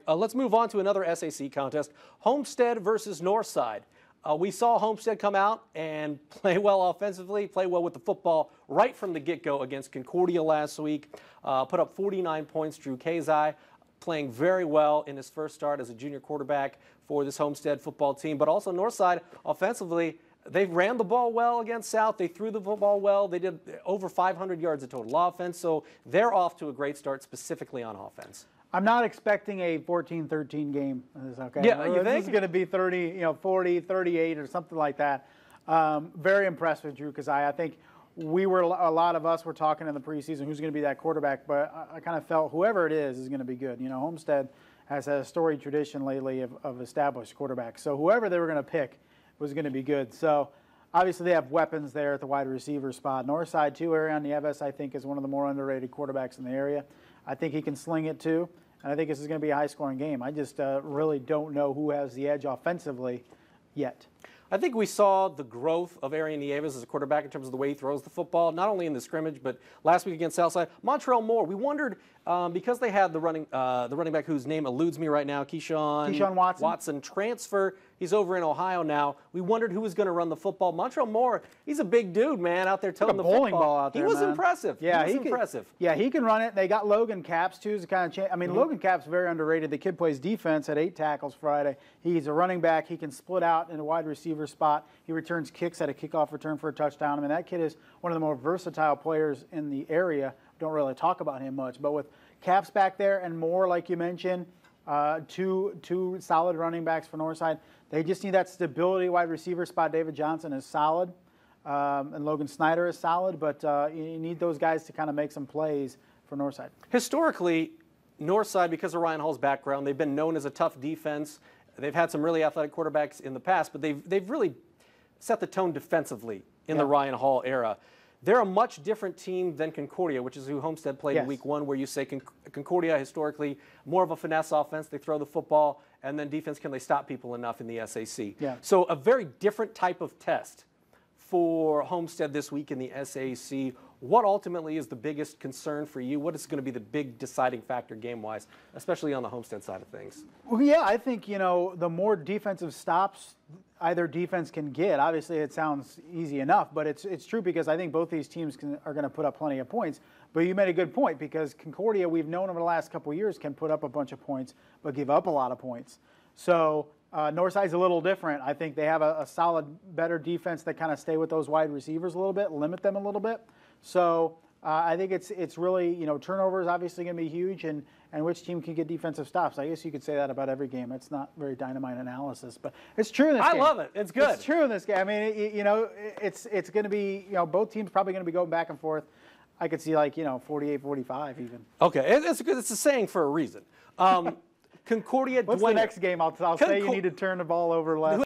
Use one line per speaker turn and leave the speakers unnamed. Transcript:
Let's move on to another SAC contest, Homestead versus Northside. We saw Homestead come out and play well offensively, play well with the football right from the get-go against Concordia last week. Put up 49 points. Drew Kazai playing very well in his first start as a junior quarterback for this Homestead football team. But also Northside offensively, they ran the ball well against South. They threw the football well. They did over 500 yards of total offense. So they're off to a great start specifically on offense.
I'm not expecting a 14-13 game. Okay.
Yeah, you think?
This is going to be 30, 40, 38 or something like that. Very impressed with Drew Kazai. I think a lot of us were talking in the preseason who's going to be that quarterback, but I kind of felt whoever it is going to be good. You know, Homestead has had a storied tradition lately of established quarterbacks. So whoever they were going to pick was going to be good. So obviously they have weapons there at the wide receiver spot. Northside too, Arion Nieves, I think, is one of the more underrated quarterbacks in the area. I think he can sling it too. And I think this is going to be a high-scoring game. I just really don't know who has the edge offensively yet.
I think we saw the growth of Arion Nieves as a quarterback in terms of the way he throws the football, not only in the scrimmage, but last week against Southside. Montrell Moore, we wondered, because they had the running back whose name eludes me right now, Keyshawn Watson transfer. He's over in Ohio now. We wondered who was going to run the football. Montrell Moore, he's a big dude, man, out there towing the
bowling ball out there.
He was impressive.
Yeah,
he was impressive.
Yeah, he can run it. They got Logan Capps too. To kind of I mean, Logan Capps very underrated. The kid plays defense at 8 tackles Friday. He's a running back. He can split out in a wide receiver spot. He returns kicks at a kickoff return for a touchdown. I mean, that kid is one of the more versatile players in the area. Don't really talk about him much, but with Capps back there and Moore, like you mentioned, two solid running backs for Northside. They just need that stability wide receiver spot. David Johnson is solid, and Logan Snyder is solid, but you need those guys to kind of make some plays for Northside.
Historically, Northside, because of Ryan Hall's background, they've been known as a tough defense. They've had some really athletic quarterbacks in the past, but they've really set the tone defensively in the Ryan Hall era. They're a much different team than Concordia, which is who Homestead played in week 1, where you say Concordia historically more of a finesse offense. They throw the football, and then defense, can they stop people enough in the SAC?
Yeah.
So a very different type of test for Homestead this week in the SAC. What ultimately is the biggest concern for you? What is going to be the big deciding factor game-wise, especially on the Homestead side of things?
Well, yeah, I think, the more defensive stops either defense can get, obviously it sounds easy enough, but it's true because I think both these teams are going to put up plenty of points. But you made a good point because Concordia, we've known over the last couple of years, can put up a bunch of points but give up a lot of points. So Northside's a little different. I think they have a solid, better defense that kind of stay with those wide receivers a little bit, limit them a little bit. So I think it's really, turnover is obviously going to be huge, and which team can get defensive stops. I guess you could say that about every game. It's not very dynamite analysis, but it's true in this game.
I love it. It's good.
It's true in this game. I mean, it's going to be, both teams probably going to be going back and forth. I could see 48-45 even.
Okay, it's good. It's a saying for a reason. Concordia.
What's the next game? I'll say you need to turn the ball over less.